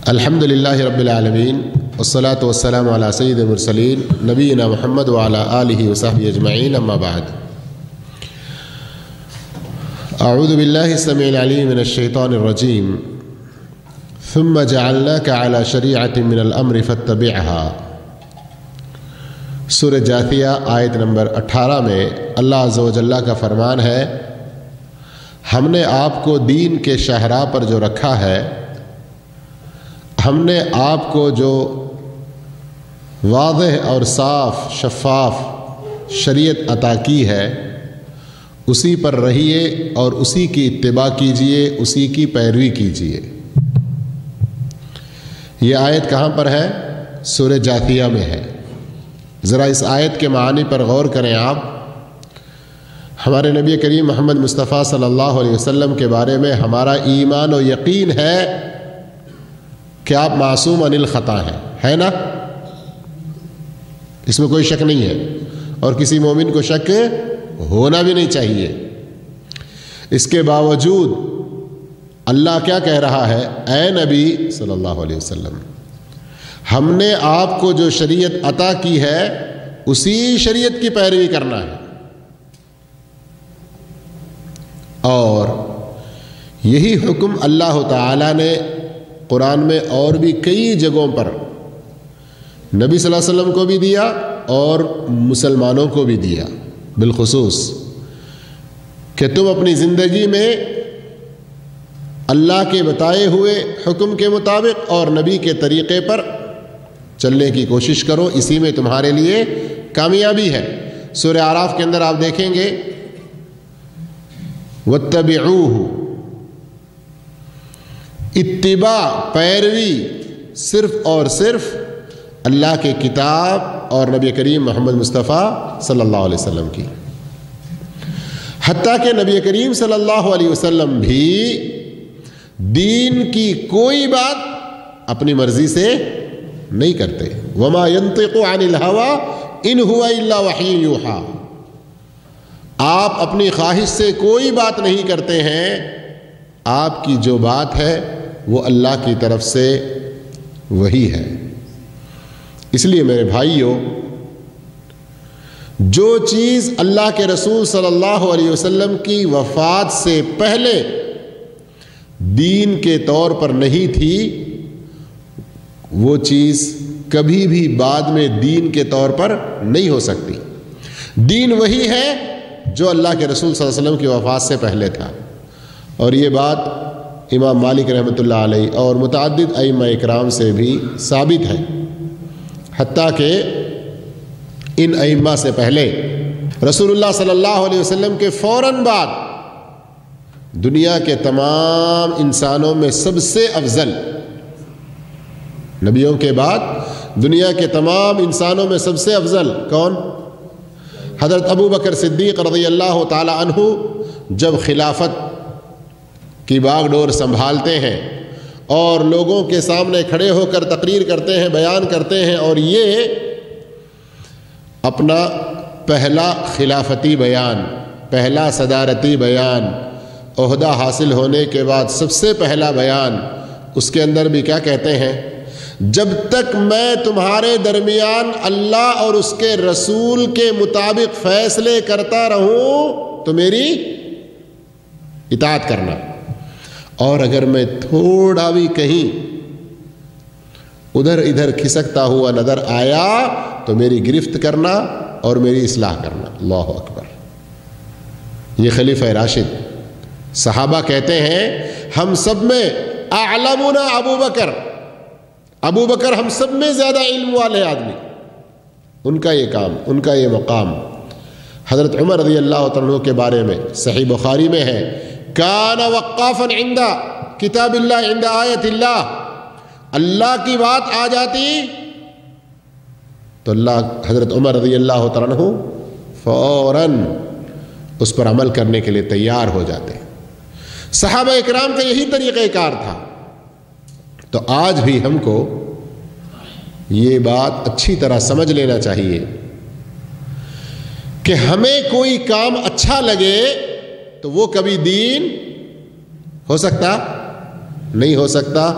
الحمدللہ رب العالمین والصلاة والسلام علی سید المرسلین نبینا محمد وعلی آلہ وصحبہ اجمعین اما بعد اعوذ باللہ السمیع العلیم من الشیطان الرجیم ثم جعلناک علی شریعۃ من الامر فاتبعها۔ سورہ جاثیہ آیت نمبر 18 میں اللہ عز و جل کا فرمان ہے، ہم نے آپ کو دین کے شاہراہ پر جو رکھا ہے، ہم نے آپ کو جو واضح اور صاف شفاف شریعت عطا کی ہے اسی پر رہیے اور اسی کی اتباع کیجیے، اسی کی پیروی کیجیے۔ یہ آیت کہاں پر ہے؟ سورہ جاثیہ میں ہے۔ ذرا اس آیت کے معانی پر غور کریں آپ۔ ہمارے نبی کریم محمد مصطفیٰ صلی اللہ علیہ وسلم کے بارے میں ہمارا ایمان و یقین ہے کہ آپ معصوم عن الخطا ہیں، ہے نا؟ اس میں کوئی شک نہیں ہے، اور کسی مومن کو شک ہونا بھی نہیں چاہیے۔ اس کے باوجود اللہ کیا کہہ رہا ہے؟ اے نبی صلی اللہ علیہ وسلم، ہم نے آپ کو جو شریعت عطا کی ہے اسی شریعت کی پیروی کرنا ہے، اور یہی حکم اللہ تعالی نے قرآن میں اور بھی کئی جگہوں پر نبی صلی اللہ علیہ وسلم کو بھی دیا اور مسلمانوں کو بھی دیا بالخصوص، کہ تم اپنی زندگی میں اللہ کے بتائے ہوئے حکم کے مطابق اور نبی کے طریقے پر چلنے کی کوشش کرو، اسی میں تمہارے لیے کامیابی ہے۔ سورہ اعراف کے اندر آپ دیکھیں گے وَاتَّبِعُوهُ، اتباع پیروی صرف اور صرف اللہ کے کتاب اور نبی کریم محمد مصطفیٰ صلی اللہ علیہ وسلم کی، حتیٰ کہ نبی کریم صلی اللہ علیہ وسلم بھی دین کی کوئی بات اپنی مرضی سے نہیں کرتے۔ وما ينطق عن الهوى ان هو الا وحی یوحی، آپ اپنی خواہش سے کوئی بات نہیں کرتے ہیں، آپ کی جو بات ہے وہ اللہ کی طرف سے وہی ہے۔ اس لیے میرے بھائیوں، جو چیز اللہ کے رسول صلی اللہ علیہ وسلم کی وفات سے پہلے دین کے طور پر نہیں تھی، وہ چیز کبھی بھی بعد میں دین کے طور پر نہیں ہو سکتی۔ دین وہی ہے جو اللہ کے رسول صلی اللہ علیہ وسلم کی وفات سے پہلے تھا، اور یہ بات امام مالک رحمۃ اللہ علیہ اور متعدد ائمہ اکرام سے بھی ثابت ہے، حتیٰ کہ ان ائمہ سے پہلے رسول اللہ صلی اللہ علیہ وسلم کے فوراً بعد دنیا کے تمام انسانوں میں سب سے افضل، نبیوں کے بعد دنیا کے تمام انسانوں میں سب سے افضل کون؟ حضرت ابو بکر صدیق رضی اللہ تعالی عنہ جب خلافت کی باغ ڈور سنبھالتے ہیں اور لوگوں کے سامنے کھڑے ہو کر تقریر کرتے ہیں، بیان کرتے ہیں، اور یہ اپنا پہلا خلافتی بیان، پہلا صدارتی بیان، عہدہ حاصل ہونے کے بعد سب سے پہلا بیان، اس کے اندر بھی کیا کہتے ہیں؟ جب تک میں تمہارے درمیان اللہ اور اس کے رسول کے مطابق فیصلے کرتا رہوں تو میری اطاعت کرنا، اور اگر میں تھوڑا بھی کہیں ادھر ادھر کھسکتا ہوا نظر آیا تو میری گرفت کرنا اور میری اصلاح کرنا۔ اللہ اکبر! یہ خلیفہ راشد، صحابہ کہتے ہیں ہم سب میں اعلمنا ابو بکر، ابو بکر ہم سب میں زیادہ علم والے آدمی، ان کا یہ کام، ان کا یہ مقام۔ حضرت عمر رضی اللہ عنہ کے بارے میں صحیح بخاری میں ہے، کان وقافا عند کتاب اللہ، عند آیت اللہ، اللہ کی بات آ جاتی تو حضرت عمر رضی اللہ عنہ فوراً اس پر عمل کرنے کے لیے تیار ہو جاتے۔ صحابہ اکرام کا یہی طریقہ کار تھا۔ تو آج بھی ہم کو یہ بات اچھی طرح سمجھ لینا چاہیے کہ ہمیں کوئی کام اچھا لگے تو وہ کبھی دین ہو سکتا نہیں ہو سکتا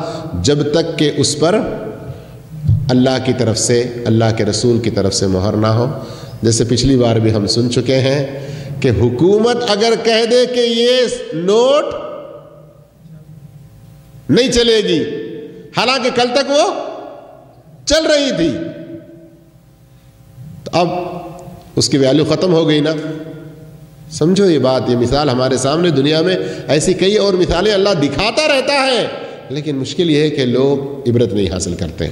جب تک کہ اس پر اللہ کی طرف سے، اللہ کے رسول کی طرف سے مہر نہ ہو۔ جیسے پچھلی بار بھی ہم سن چکے ہیں کہ حکومت اگر کہہ دے کہ یہ نوٹ نہیں چلے گی، حالانکہ کل تک وہ چل رہی تھی، تو اب اس کی ویلیو ختم ہو گئی نا۔ سمجھو یہ بات، یہ مثال ہمارے سامنے دنیا میں ایسی کئی اور مثالیں اللہ دکھاتا رہتا ہے، لیکن مشکل یہ ہے کہ لوگ عبرت نہیں حاصل کرتے۔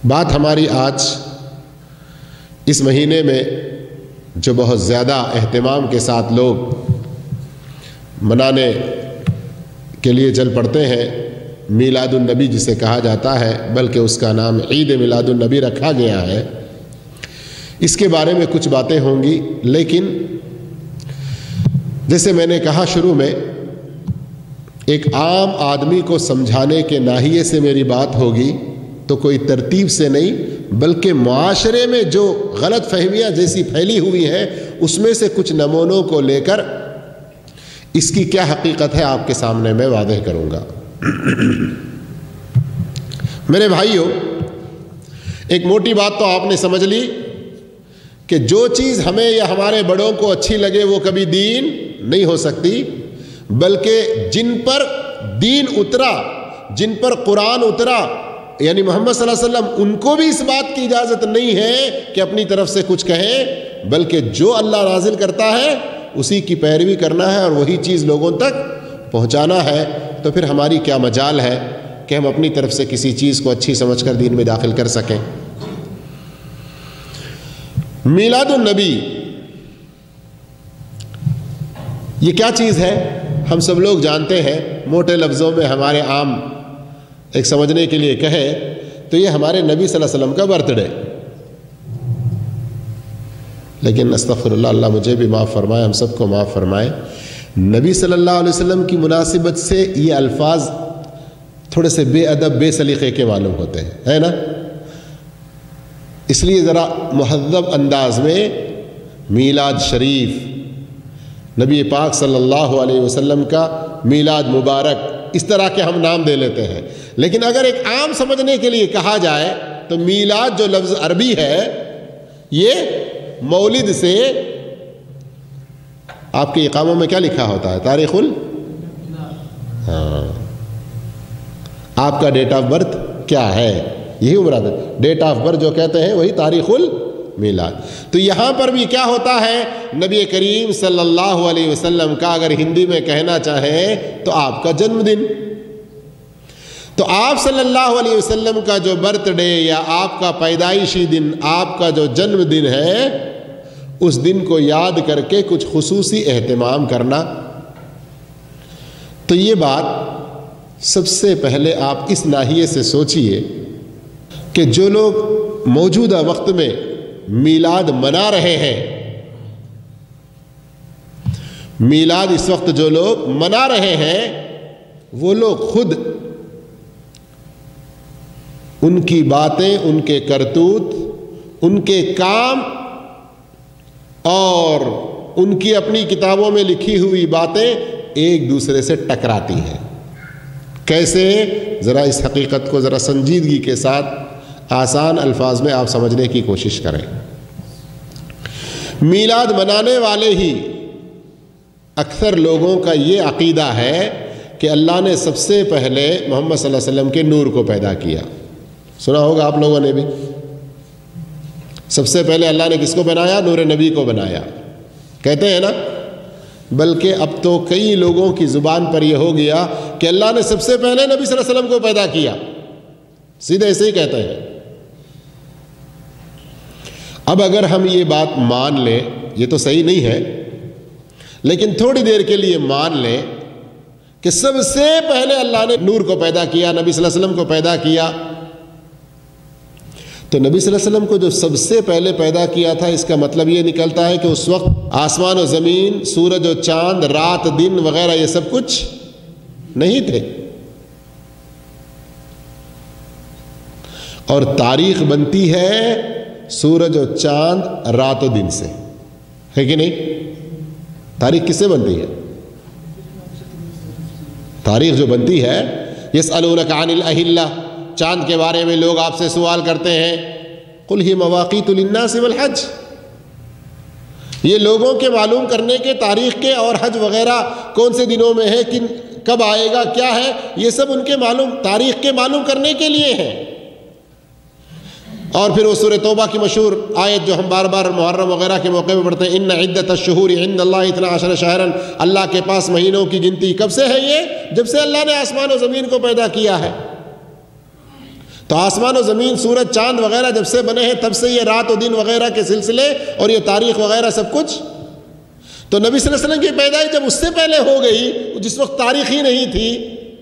بات ہماری آج اس مہینے میں جو بہت زیادہ اہتمام کے ساتھ لوگ منانے کے لیے چل پڑتے ہیں، میلاد النبی جسے کہا جاتا ہے، بلکہ اس کا نام عید میلاد النبی رکھا گیا ہے، اس کے بارے میں کچھ باتیں ہوں گی، لیکن جیسے میں نے کہا شروع میں، ایک عام آدمی کو سمجھانے کے ناحیے سے میری بات ہوگی، تو کوئی ترتیب سے نہیں، بلکہ معاشرے میں جو غلط فہمیاں جیسی پھیلی ہوئی ہیں اس میں سے کچھ نمونوں کو لے کر اس کی کیا حقیقت ہے آپ کے سامنے میں واضح کروں گا۔ میرے بھائیوں، ایک موٹی بات تو آپ نے سمجھ لی کہ جو چیز ہمیں یا ہمارے بڑوں کو اچھی لگے وہ کبھی دین نہیں ہو سکتی، بلکہ جن پر دین اترا، جن پر قرآن اترا، یعنی محمد صلی اللہ علیہ وسلم، ان کو بھی اس بات کی اجازت نہیں ہے کہ اپنی طرف سے کچھ کہیں، بلکہ جو اللہ نازل کرتا ہے اسی کی پیروی کرنا ہے اور وہی چیز لوگوں تک پہنچانا ہے۔ تو پھر ہماری کیا مجال ہے کہ ہم اپنی طرف سے کسی چیز کو اچھی سمجھ کر دین میں داخل کر سکیں۔ میلاد النبی یہ کیا چیز ہے؟ ہم سب لوگ جانتے ہیں، موٹے لفظوں میں ہمارے عام ایک سمجھنے کے لیے کہے تو یہ ہمارے نبی صلی اللہ علیہ وسلم کا برتھ ڈے، لیکن استغفر اللہ، اللہ مجھے بھی معاف فرمائے، ہم سب کو معاف فرمائے، نبی صلی اللہ علیہ وسلم کی مناسبت سے یہ الفاظ تھوڑے سے بے ادب، بے سلیقے کے معلوم ہوتے ہیں، ہے نا؟ اس لیے ذرا مہذب انداز میں میلاد شریف، نبی پاک صلی اللہ علیہ وسلم کا میلاد مبارک، اس طرح کے ہم نام دے لیتے ہیں۔ لیکن اگر ایک عام سمجھنے کے لیے کہا جائے تو میلاد جو لفظ عربی ہے یہ مولد سے، آپ کے اقاموں میں کیا لکھا ہوتا ہے؟ تاریخ ہاں، آپ کا ڈیٹ آف برتھ کیا ہے، یہی مراد ہے، ڈیٹ آف برتھ جو کہتے ہیں وہی تاریخ المیلاد۔ تو یہاں پر بھی کیا ہوتا ہے، نبی کریم صلی اللہ علیہ وسلم کا اگر ہندی میں کہنا چاہیں تو آپ کا جنم دن، تو آپ صلی اللہ علیہ وسلم کا جو برتھ ڈے یا آپ کا پیدائشی دن، آپ کا جو جنم دن ہے، اس دن کو یاد کر کے کچھ خصوصی اہتمام کرنا۔ تو یہ بات سب سے پہلے آپ اس ناحیے سے سوچئے کہ جو لوگ موجودہ وقت میں میلاد منا رہے ہیں، میلاد اس وقت جو لوگ منا رہے ہیں، وہ لوگ خود ان کی باتیں، ان کے کرتوت، ان کے کام اور ان کی اپنی کتابوں میں لکھی ہوئی باتیں ایک دوسرے سے ٹکراتی ہیں۔ کیسے؟ ذرا اس حقیقت کو ذرا سنجیدگی کے ساتھ آسان الفاظ میں آپ سمجھنے کی کوشش کریں۔ میلاد منانے والے ہی اکثر لوگوں کا یہ عقیدہ ہے کہ اللہ نے سب سے پہلے محمد صلی اللہ علیہ وسلم کے نور کو پیدا کیا۔ سنا ہوگا آپ لوگوں نے بھی، سب سے پہلے اللہ نے کس کو بنایا؟ نور نبی کو بنایا، کہتے ہیں نا؟ بلکہ اب تو کئی لوگوں کی زبان پر یہ ہو گیا کہ اللہ نے سب سے پہلے نبی صلی اللہ علیہ وسلم کو پیدا کیا، سیدھے ایسے ہی کہتے ہیں۔ اب اگر ہم یہ بات مان لیں، یہ تو صحیح نہیں ہے، لیکن تھوڑی دیر کے لیے مان لیں کہ سب سے پہلے اللہ نے نور کو پیدا کیا، نبی صلی اللہ علیہ وسلم کو پیدا کیا، تو نبی صلی اللہ علیہ وسلم کو جو سب سے پہلے پیدا کیا تھا، اس کا مطلب یہ نکلتا ہے کہ اس وقت آسمان و زمین، سورج و چاند، رات دن وغیرہ یہ سب کچھ نہیں تھے، اور تاریخ بنتی ہے سورج و چاند، رات و دن سے، ہے کہ نہیں؟ تاریخ کس سے بنتی ہے؟ تاریخ جو بنتی ہے، یسألونک عن الأہلہ، چاند کے بارے میں لوگ آپ سے سوال کرتے ہیں، قل ہی مواقیت للناس والحج، یہ لوگوں کے معلوم کرنے کے، تاریخ کے، اور حج وغیرہ کون سے دنوں میں ہے، کب آئے گا، کیا ہے، یہ سب ان کے معلوم، تاریخ کے معلوم کرنے کے لیے ہیں۔ اور پھر وہ سورہ توبہ کی مشہور آیت جو ہم بار بار محرم وغیرہ کے موقع پہ پڑھتے ہیں، ان عدت الشہور عند اللہ 12 شہرا، اللہ کے پاس مہینوں کی گنتی کب سے ہے؟ یہ جب سے اللہ نے آسمان و زمین کو پیدا کیا ہے۔ تو آسمان و زمین، سورج، چاند وغیرہ جب سے بنے ہیں تب سے یہ رات و دن وغیرہ کے سلسلے اور یہ تاریخ وغیرہ سب کچھ۔ تو نبی صلی اللہ علیہ وسلم کی پیدائش جب اس سے پہلے ہو گئی، جس وقت تاریخ ہی نہیں تھی،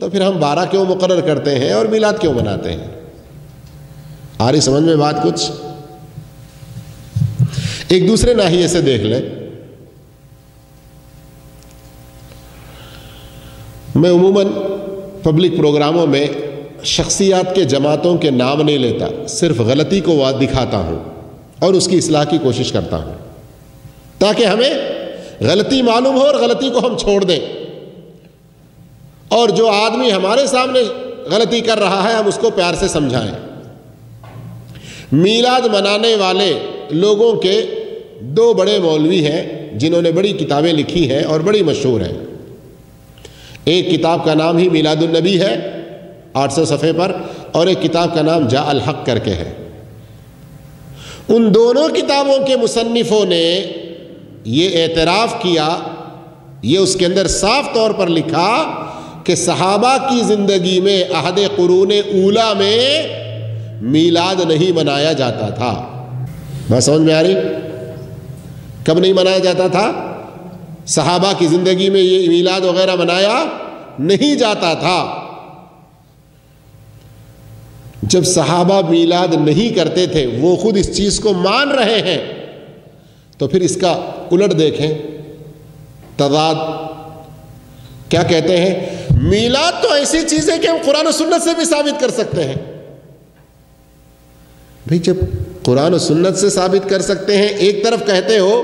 تو پھر ہم 12 کیوں مقرر کرتے ہیں اور میلاد کیوں مناتے ہیں؟ آ رہی سمجھ میں بات کچھ؟ ایک دوسرے ناحیے سے دیکھ لیں، میں عموماً پبلک پروگراموں میں شخصیات کے، جماعتوں کے نام نہیں لیتا، صرف غلطی کو دکھاتا ہوں اور اس کی اصلاح کی کوشش کرتا ہوں، تاکہ ہمیں غلطی معلوم ہو اور غلطی کو ہم چھوڑ دیں، اور جو آدمی ہمارے سامنے غلطی کر رہا ہے ہم اس کو پیار سے سمجھائیں۔ میلاد منانے والے لوگوں کے 2 بڑے مولوی ہیں جنہوں نے بڑی کتابیں لکھی ہیں اور بڑی مشہور ہیں۔ ایک کتاب کا نام ہی میلاد النبی ہے 800 صفحے پر، اور ایک کتاب کا نام جاء الحق کر کے ہے۔ ان دونوں کتابوں کے مصنفوں نے یہ اعتراف کیا، یہ اس کے اندر صاف طور پر لکھا کہ صحابہ کی زندگی میں عہد قرون اولیٰ میں میلاد نہیں منایا جاتا تھا۔ بات سمجھ میں آ رہی؟ کب نہیں منایا جاتا تھا؟ صحابہ کی زندگی میں یہ میلاد وغیرہ منایا نہیں جاتا تھا۔ جب صحابہ میلاد نہیں کرتے تھے، وہ خود اس چیز کو مان رہے ہیں، تو پھر اس کا الٹ دیکھیں، تضاد کیا کہتے ہیں؟ میلاد تو ایسی چیز ہے کہ ہم قرآن و سنت سے بھی ثابت کر سکتے ہیں۔ بھئی جب قرآن و سنت سے ثابت کر سکتے ہیں، ایک طرف کہتے ہو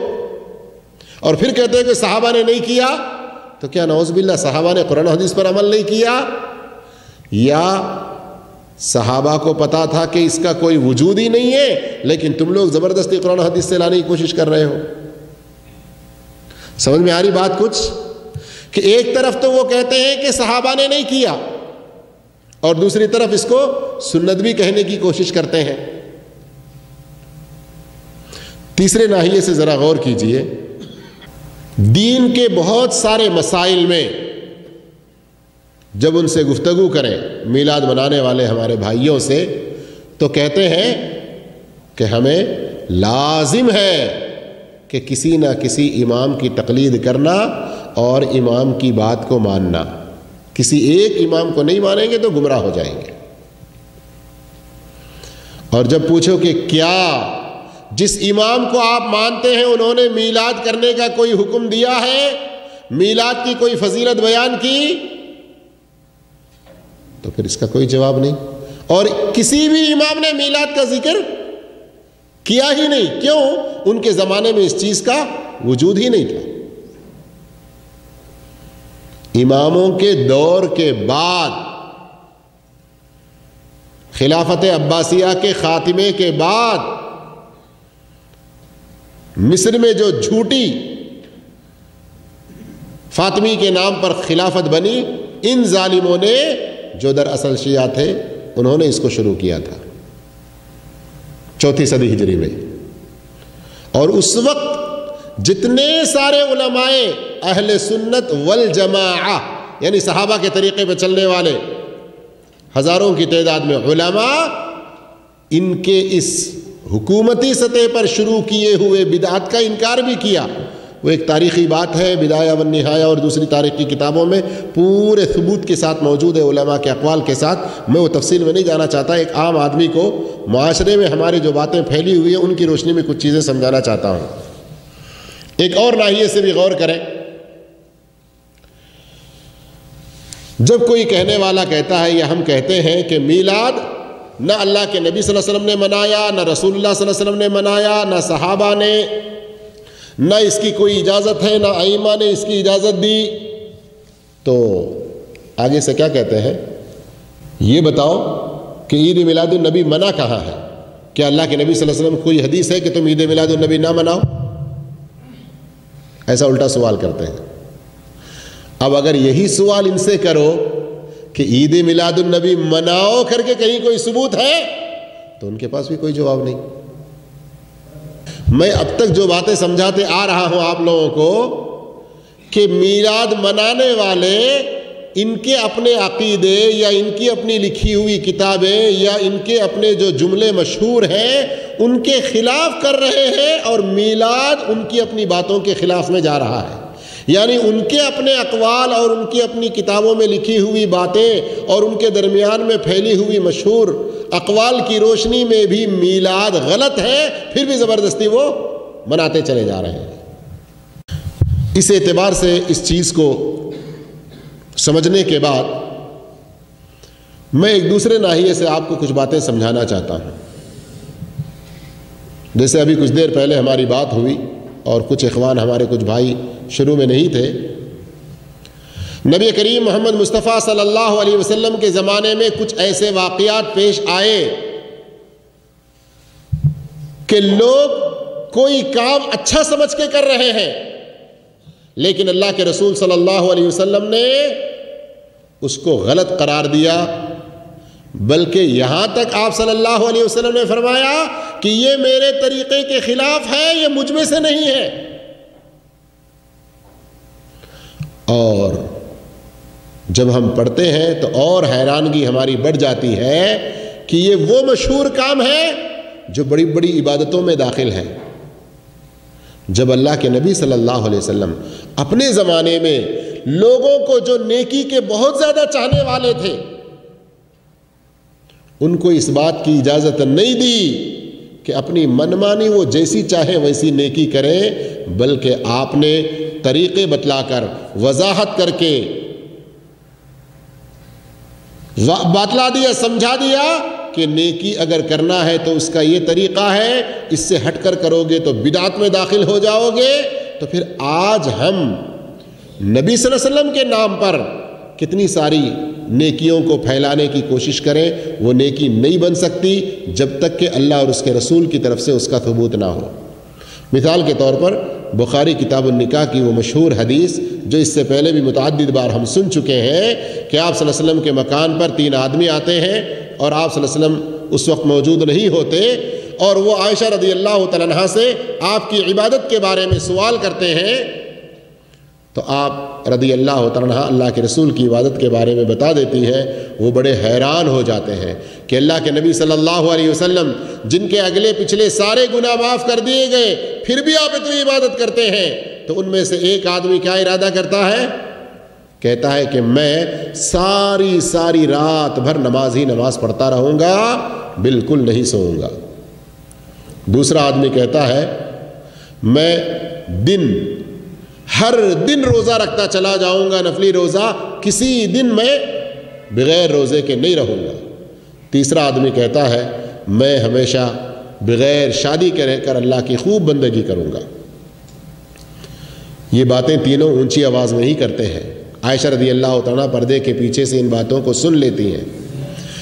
اور پھر کہتے ہیں کہ صحابہ نے نہیں کیا، تو کیا نعوذ باللہ صحابہ نے قرآن و حدیث پر عمل نہیں کیا، یا صحابہ کو پتا تھا کہ اس کا کوئی وجود ہی نہیں ہے لیکن تم لوگ زبردستی قرآن و حدیث سے لانے کی کوشش کر رہے ہو؟ سمجھ میں آ رہی بات کچھ؟ کہ ایک طرف تو وہ کہتے ہیں کہ صحابہ نے نہیں کیا، اور دوسری طرف اس کو سنت بھی کہنے کی کوشش کرتے ہیں۔ تیسرے ناحیے سے ذرا غور کیجئے، دین کے بہت سارے مسائل میں جب ان سے گفتگو کریں میلاد منانے والے ہمارے بھائیوں سے، تو کہتے ہیں کہ ہمیں لازم ہے کہ کسی نہ کسی امام کی تقلید کرنا اور امام کی بات کو ماننا۔ کسی ایک امام کو نہیں مانیں گے تو گمراہ ہو جائیں گے۔ اور جب پوچھو کہ کیا جس امام کو آپ مانتے ہیں انہوں نے میلاد کرنے کا کوئی حکم دیا ہے، میلاد کی کوئی فضیلت بیان کی، تو پھر اس کا کوئی جواب نہیں۔ اور کسی بھی امام نے میلاد کا ذکر کیا ہی نہیں۔ کیوں؟ ان کے زمانے میں اس چیز کا وجود ہی نہیں تھا۔ اماموں کے دور کے بعد، خلافت عباسیہ کے خاتمے کے بعد، مصر میں جو جھوٹی فاطمی کے نام پر خلافت بنی، ان ظالموں نے جو دراصل شیعہ تھے انہوں نے اس کو شروع کیا تھا 4 صدی ہجری میں۔ اور اس وقت جتنے سارے علماء اہل سنت والجماعہ، یعنی صحابہ کے طریقے پہ چلنے والے ہزاروں کی تعداد میں علماء، ان کے اس حکومتی سطح پر شروع کیے ہوئے بدعت کا انکار بھی کیا۔ وہ ایک تاریخی بات ہے، بدایہ والنہایہ اور دوسری تاریخی کتابوں میں پورے ثبوت کے ساتھ موجود ہے، علماء کے اقوال کے ساتھ۔ میں وہ تفصیل میں نہیں جانا چاہتا، ایک عام آدمی کو معاشرے میں ہماری جو باتیں پھیلی ہوئی ہیں ان کی روشنی میں کچھ چیزیں سمجھانا چاہتا ہوں۔ ایک اور ناحیے سے بھی غور کریں، جب کوئی کہنے والا کہتا ہے یا ہم کہتے ہیں کہ میلاد نہ اللہ کے نبی صلی اللہ علیہ وسلم نے منایا، نہ رسول اللہ صلی اللہ علیہ وسلم نے منایا، نہ صحابہ نے، نہ اس کی کوئی اجازت ہے، نہ ائمہ نے اس کی اجازت دی، تو آگے سے کیا کہتے ہیں؟ یہ بتاؤ کہ عید میلاد النبی منع کہاں ہے؟ کیا اللہ کے نبی صلی اللہ علیہ وسلم کوئی حدیث ہے کہ تم عید میلاد النبی نہ مناؤ؟ ایسا الٹا سوال کرتے ہیں۔ اب اگر یہی سوال ان سے کرو کہ عید میلاد النبی مناؤ کر کے کہیں کوئی ثبوت ہے، تو ان کے پاس بھی کوئی جواب نہیں۔ میں اب تک جو باتیں سمجھاتے آ رہا ہوں آپ لوگوں کو کہ میلاد منانے والے ان کے اپنے عقیدے یا ان کی اپنی لکھی ہوئی کتابیں یا ان کے اپنے جو جملے مشہور ہیں ان کے خلاف کر رہے ہیں، اور میلاد ان کی اپنی باتوں کے خلاف میں جا رہا ہے۔ یعنی ان کے اپنے اقوال اور ان کی اپنی کتابوں میں لکھی ہوئی باتیں اور ان کے درمیان میں پھیلی ہوئی مشہور اقوال کی روشنی میں بھی میلاد غلط ہے، پھر بھی زبردستی وہ مناتے چلے جا رہے ہیں۔ اس اعتبار سے اس چیز کو سمجھنے کے بعد میں ایک دوسرے ناحیے سے آپ کو کچھ باتیں سمجھانا چاہتا ہوں۔ جیسے ابھی کچھ دیر پہلے ہماری بات ہوئی اور کچھ اخوان ہمارے کچھ بھائی شروع میں نہیں تھے، نبی کریم محمد مصطفیٰ صلی اللہ علیہ وسلم کے زمانے میں کچھ ایسے واقعات پیش آئے کہ لوگ کوئی کام اچھا سمجھ کے کر رہے ہیں، لیکن اللہ کے رسول صلی اللہ علیہ وسلم نے اس کو غلط قرار دیا، بلکہ یہاں تک آپ صلی اللہ علیہ وسلم نے فرمایا کہ یہ میرے طریقے کے خلاف ہے، یہ مجھ میں سے نہیں ہے۔ اور جب ہم پڑھتے ہیں تو اور حیرانگی ہماری بڑھ جاتی ہے کہ یہ وہ مشہور کام ہے جو بڑی بڑی عبادتوں میں داخل ہے۔ جب اللہ کے نبی صلی اللہ علیہ وسلم اپنے زمانے میں لوگوں کو جو نیکی کے بہت زیادہ چاہنے والے تھے، ان کو اس بات کی اجازت نہیں دی کہ اپنی منمانی وہ جیسی چاہے ویسی نیکی کریں، بلکہ آپ نے طریقے بتلا کر، وضاحت کر کے بتلا دیا، سمجھا دیا کہ نیکی اگر کرنا ہے تو اس کا یہ طریقہ ہے، اس سے ہٹ کر کرو گے تو بدعت میں داخل ہو جاؤ گے۔ تو پھر آج ہم نبی صلی اللہ علیہ وسلم کے نام پر کتنی ساری نیکیوں کو پھیلانے کی کوشش کریں، وہ نیکی نہیں بن سکتی جب تک کہ اللہ اور اس کے رسول کی طرف سے اس کا ثبوت نہ ہو۔ مثال کے طور پر بخاری کتاب النکاح کی وہ مشہور حدیث جو اس سے پہلے بھی متعدد بار ہم سن چکے ہیں کہ آپ صلی اللہ علیہ وسلم کے مکان پر 3 آدمی آتے ہیں اور آپ صلی اللہ علیہ وسلم اس وقت موجود نہیں ہوتے، اور وہ عائشہ رضی اللہ تعالیٰ عنہا سے آپ کی عبادت کے بارے میں سوال کرتے ہیں، تو آپ رضی اللہ تعالیٰ عنہ اللہ کے رسول کی عبادت کے بارے میں بتا دیتی ہیں۔ وہ بڑے حیران ہو جاتے ہیں کہ اللہ کے نبی صلی اللہ علیہ وسلم جن کے اگلے پچھلے سارے گناہ معاف کر دیے گئے، پھر بھی آپ اتنی عبادت کرتے ہیں۔ تو ان میں سے ایک آدمی کیا ارادہ کرتا ہے؟ کہتا ہے کہ میں ساری رات بھر نماز ہی نماز پڑھتا رہوں گا، بالکل نہیں سوؤں گا۔ دوسرا آدمی کہتا ہے میں ہر دن روزہ رکھتا چلا جاؤں گا، نفلی روزہ، کسی دن میں بغیر روزے کے نہیں رہوں گا۔ تیسرا آدمی کہتا ہے میں ہمیشہ بغیر شادی کے رہ کر اللہ کی خوب بندگی کروں گا۔ یہ باتیں تینوں اونچی آواز میں ہی کرتے ہیں۔ عائشہ رضی اللہ تعالیٰ پردے کے پیچھے سے ان باتوں کو سن لیتی ہیں،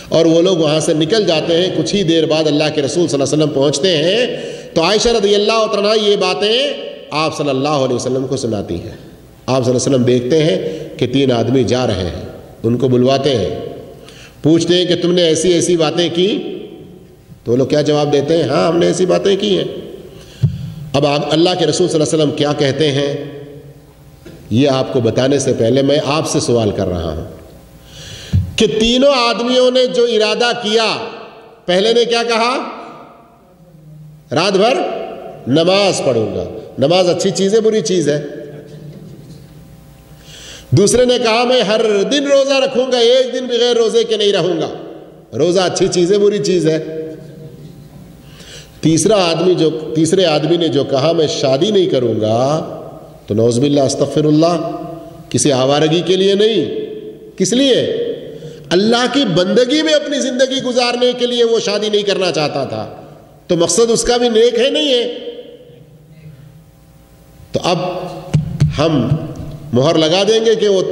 اور وہ لوگ وہاں سے نکل جاتے ہیں۔ کچھ ہی دیر بعد اللہ کے رسول صلی اللہ علیہ وسلم پہنچتے ہیں، تو عائشہ رضی اللہ تعالیٰ یہ باتیں آپ صلی اللہ علیہ وسلم کو سناتی ہیں۔ آپ صلی اللہ علیہ وسلم دیکھتے ہیں کہ 3 آدمی جا رہے ہیں، ان کو بلواتے ہیں، پوچھتے ہیں کہ تم نے ایسی ایسی باتیں کی؟ تو وہ لوگ کیا جواب دیتے ہیں؟ ہاں، ہم نے ایسی باتیں کی ہیں۔ اب اللہ کے رسول صلی اللہ علیہ وسلم کیا کہتے ہیں یہ آپ کو بتانے سے پہلے میں آپ سے سوال کر رہا ہوں کہ تینوں آدمیوں نے جو ارادہ کیا، پہلے نے کیا کہا؟ رات بھر نماز پڑھوں گا۔ نماز اچھی چیز ہے بری چیز ہے؟ دوسرے نے کہا میں ہر دن روزہ رکھوں گا، ایک دن بغیر روزے کے نہیں رہوں گا۔ روزہ اچھی چیز ہے بری چیز ہے؟ تیسرے آدمی نے جو کہا میں شادی نہیں کروں گا، تو نعوذ باللہ استغفر اللہ، کسی آوارگی کے لیے نہیں، کس لیے؟ اللہ کی بندگی میں اپنی زندگی گزارنے کے لیے وہ شادی نہیں کرنا چاہتا تھا۔ تو مقصد اس کا بھی نیک ہے نہیں ہے؟ تو اب ہم مہر لگا دیں گے کہ وہ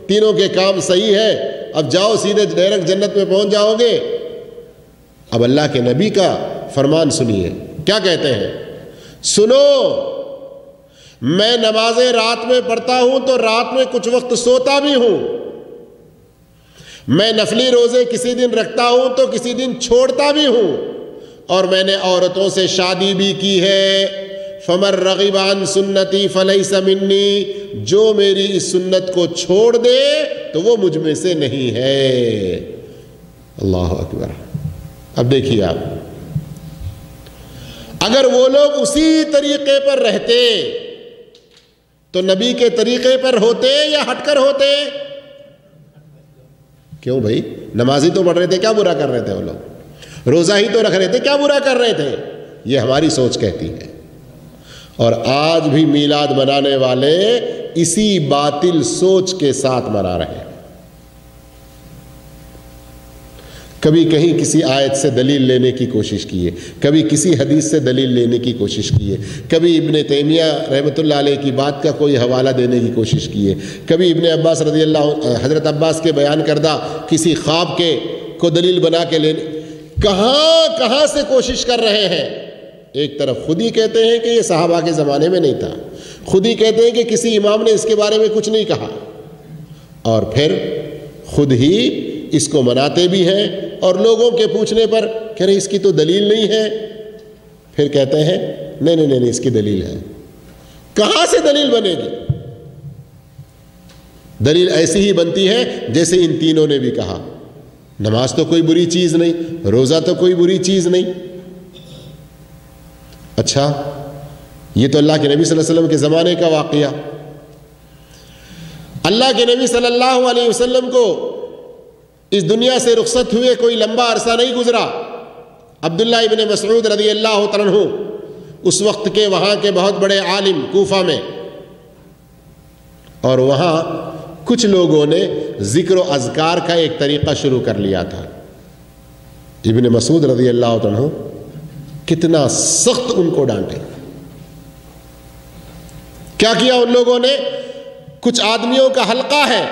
تینوں کے کام صحیح ہے، اب جاؤ سیدھے ڈائریکٹ جنت میں پہنچ جاؤ گے۔ اب اللہ کے نبی کا فرمان سنیے، کیا کہتے ہیں؟ سنو، میں نمازیں رات میں پڑھتا ہوں تو رات میں کچھ وقت سوتا بھی ہوں، میں نفلی روزے کسی دن رکھتا ہوں تو کسی دن چھوڑتا بھی ہوں، اور میں نے عورتوں سے شادی بھی کی ہے۔ فمن رغب عن سنتی فلیس منی، جو میری اس سنت کو چھوڑ دے تو وہ مجھ میں سے نہیں ہے۔ اللہ اکبر۔ اب دیکھیے آپ، اگر وہ لوگ اسی طریقے پر رہتے تو نبی کے طریقے پر ہوتے یا ہٹ کر ہوتے؟ کیوں بھائی؟ نمازی تو پڑھ رہے تھے، کیا برا کر رہے تھے وہ لوگ؟ روزہ ہی تو رکھ رہے تھے، کیا برا کر رہے تھے؟ یہ ہماری سوچ کہتی ہے۔ اور آج بھی میلاد منانے والے اسی باطل سوچ کے ساتھ منا رہے ہیں۔ کبھی کہیں کسی آیت سے دلیل لینے کی کوشش کیے، کبھی کسی حدیث سے دلیل لینے کی کوشش کیے، کبھی ابن تیمیہ رحمۃ اللہ علیہ کی بات کا کوئی حوالہ دینے کی کوشش کیے، کبھی ابن عباس رضی اللہ حضرت عباس کے بیان کردہ کسی خواب کے کو دلیل بنا کے لینے، کہاں سے کوشش کر رہے ہیں۔ ایک طرف خود ہی کہتے ہیں کہ یہ صحابہ کے زمانے میں نہیں تھا، خود ہی کہتے ہیں کہ کسی امام نے اس کے بارے میں کچھ نہیں کہا، اور پھر خود ہی اس کو مناتے بھی ہیں، اور لوگوں کے پوچھنے پر کہہ رہے اس کی تو دلیل نہیں ہے، پھر کہتے ہیں نہیں اس کی دلیل ہے۔ کہاں سے دلیل بنے گی؟ دلیل ایسی ہی بنتی ہے جیسے ان تینوں نے بھی کہا، نماز تو کوئی بری چیز نہیں، روزہ تو کوئی بری چیز نہیں۔ اچھا، یہ تو اللہ کے نبی صلی اللہ علیہ وسلم کے زمانے کا واقعہ۔ اللہ کے نبی صلی اللہ علیہ وسلم کو اس دنیا سے رخصت ہوئے کوئی لمبا عرصہ نہیں گزرا، عبداللہ ابن مسعود رضی اللہ تعالیٰ عنہ اس وقت کے وہاں کے بہت بڑے عالم کوفہ میں، اور وہاں کچھ لوگوں نے ذکر و اذکار کا ایک طریقہ شروع کر لیا تھا۔ ابن مسعود رضی اللہ عنہ کتنا سخت ان کو ڈانٹے۔ کیا کیا ان لوگوں نے؟ کچھ آدمیوں کا حلقہ ہے،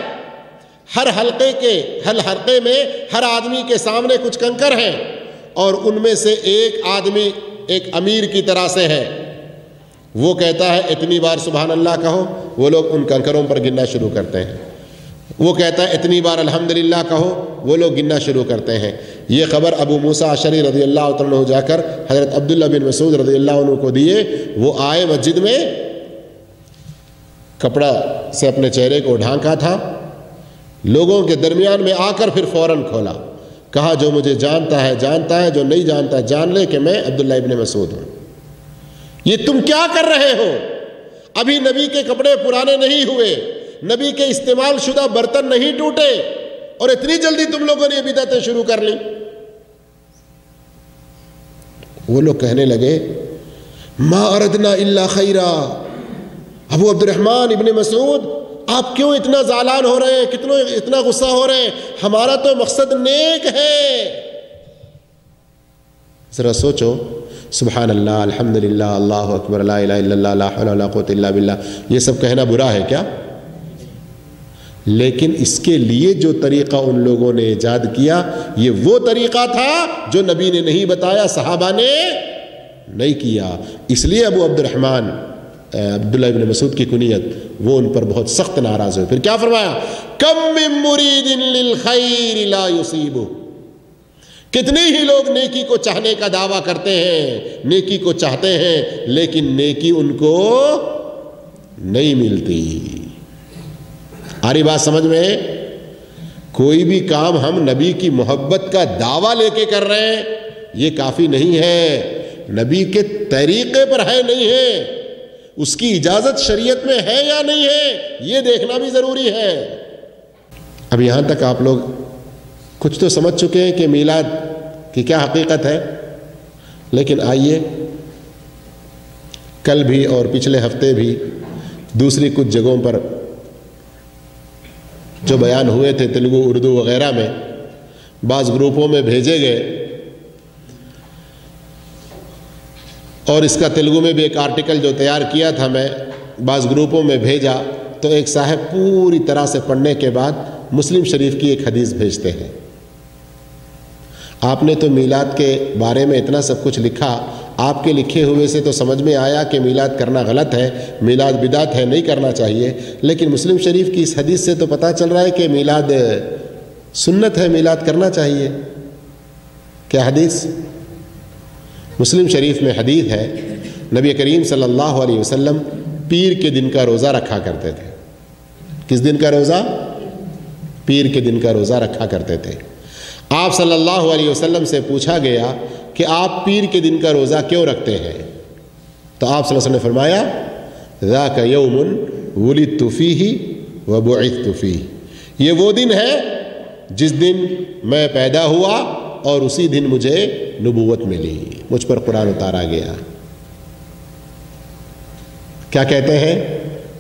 ہر حلقے میں ہر آدمی کے سامنے کچھ کنکر ہیں، اور ان میں سے ایک آدمی ایک امیر کی طرح سے ہے، وہ کہتا ہے اتنی بار سبحان اللہ کہو، وہ لوگ ان کنکروں پر گننا شروع کرتے ہیں۔ وہ کہتا ہے اتنی بار الحمدللہ کہو، وہ لوگ گننا شروع کرتے ہیں۔ یہ خبر ابو موسیٰ اشعری رضی اللہ عنہ جا کر حضرت عبداللہ بن مسعود رضی اللہ عنہ کو دیے۔ وہ آئے مسجد میں، کپڑا سے اپنے چہرے کو ڈھانکا تھا، لوگوں کے درمیان میں آ کر پھر فوراً کھولا، کہا جو مجھے جانتا ہے جانتا ہے، جو نہیں جانتا جان لے کہ میں عبداللہ ابن مسعود ہوں۔ یہ تم کیا کر رہے ہو؟ ابھی نبی کے کپڑے پرانے نہیں ہوئے، نبی کے استعمال شدہ برتن نہیں ٹوٹے، اور اتنی جلدی تم لوگوں نے بدعتیں شروع کر لی۔ وہ لوگ کہنے لگے ما اردنا الا خیرا، ابو عبد الرحمن ابن مسعود آپ کیوں اتنا زعلان ہو رہے ہیں، اتنا غصہ ہو رہے ہیں؟ ہمارا تو مقصد نیک ہے۔ ذرا سوچو، سبحان اللہ، الحمدللہ، اللہ اکبر، لا الہ الا اللہ، لا حول ولا قوۃ الا باللہ، یہ سب کہنا برا ہے کیا؟ لیکن اس کے لیے جو طریقہ ان لوگوں نے ایجاد کیا، یہ وہ طریقہ تھا جو نبی نے نہیں بتایا، صحابہ نے نہیں کیا۔ اس لیے ابو عبد الرحمن عبداللہ ابن مسعود کی کنیت، وہ ان پر بہت سخت ناراض ہوئے۔ پھر کیا فرمایا؟ کم من مرید للخیر لا یصیبہ، کتنے ہی لوگ نیکی کو چاہنے کا دعویٰ کرتے ہیں، نیکی کو چاہتے ہیں، لیکن نیکی ان کو نہیں ملتی۔ آ رہی بات سمجھ میں؟ کوئی بھی کام ہم نبی کی محبت کا دعویٰ لے کے کر رہے ہیں، یہ کافی نہیں ہے، نبی کے طریقے پر ہے نہیں ہے، اس کی اجازت شریعت میں ہے یا نہیں ہے، یہ دیکھنا بھی ضروری ہے۔ اب یہاں تک آپ لوگ کچھ تو سمجھ چکے ہیں کہ میلاد کی کیا حقیقت ہے، لیکن آئیے کل بھی اور پچھلے ہفتے بھی دوسری کچھ جگہوں پر جو بیان ہوئے تھے تیلگو، اردو وغیرہ میں، بعض گروپوں میں بھیجے گئے، اور اس کا تیلگو میں بھی ایک آرٹیکل جو تیار کیا تھا میں بعض گروپوں میں بھیجا، تو ایک صاحب پوری طرح سے پڑھنے کے بعد مسلم شریف کی ایک حدیث بھیجتے ہیں، آپ نے تو میلاد کے بارے میں اتنا سب کچھ لکھا، آپ کے لکھے ہوئے سے تو سمجھ میں آیا کہ میلاد کرنا غلط ہے، میلاد بدعت ہے، نہیں کرنا چاہیے، لیکن مسلم شریف کی اس حدیث سے تو پتہ چل رہا ہے کہ میلاد سنت ہے، میلاد کرنا چاہیے۔ کیا حدیث؟ مسلم شریف میں حدیث ہے، نبی کریم صلی اللہ علیہ وسلم پیر کے دن کا روزہ رکھا کرتے تھے۔ کس دن کا روزہ؟ پیر کے دن کا روزہ رکھا کرتے تھے۔ آپ صلی اللہ علیہ وسلم سے پوچھا گیا کہ آپ پیر کے دن کا روزہ کیوں رکھتے ہیں؟ تو آپ صلی اللہ علیہ وسلم نے فرمایا ذاک یوم ولدت فیہ وبعثت فیہ، یہ وہ دن ہے جس دن میں پیدا ہوا اور اسی دن مجھے نبوت ملی، مجھ پر قرآن اتارا گیا۔ کیا کہتے ہیں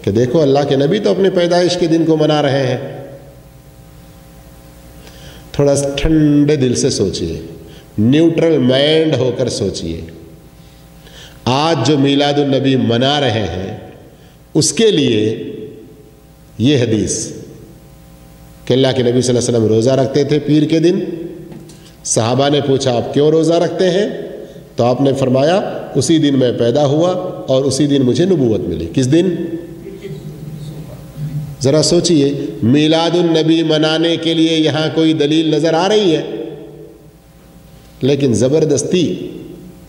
کہ دیکھو اللہ کے نبی تو اپنے پیدائش کے دن کو منا رہے ہیں۔ تھوڑا ٹھنڈے دل سے سوچئے، نیوٹرل مائنڈ ہو کر سوچئے، آج جو میلاد النبی منا رہے ہیں اس کے لیے یہ حدیث کہ اللہ کے نبی صلی اللہ علیہ وسلم روزہ رکھتے تھے پیر کے دن، صحابہ نے پوچھا آپ کیوں روزہ رکھتے ہیں؟ تو آپ نے فرمایا اسی دن میں پیدا ہوا اور اسی دن مجھے نبوت ملی۔ کس دن؟ ذرا سوچئے، میلاد النبی منانے کے لیے یہاں کوئی دلیل نظر آ رہی ہے؟ لیکن زبردستی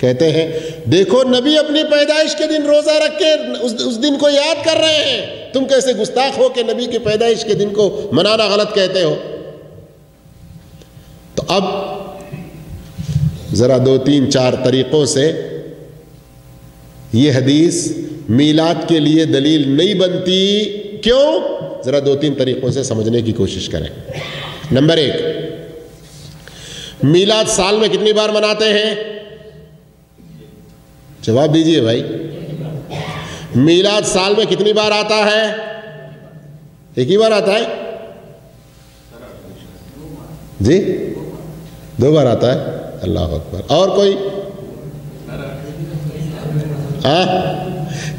کہتے ہیں دیکھو نبی اپنی پیدائش کے دن روزہ رکھ کے اس دن کو یاد کر رہے ہیں، تم کیسے گستاخ ہو کہ نبی کی پیدائش کے دن کو منانا غلط کہتے ہو؟ تو اب ذرا 2-3-4 طریقوں سے یہ حدیث میلاد کے لیے دلیل نہیں بنتی، کیوں؟ ذرا 2-3 طریقوں سے سمجھنے کی کوشش کریں۔ نمبر 1، میلاد سال میں کتنی بار مناتے ہیں؟ جواب دیجئے بھائی، میلاد سال میں کتنی بار آتا ہے؟ ایک ہی بار آتا ہے؟ جی 2 بار آتا ہے؟ اللہ اکبر۔ اور کوئی؟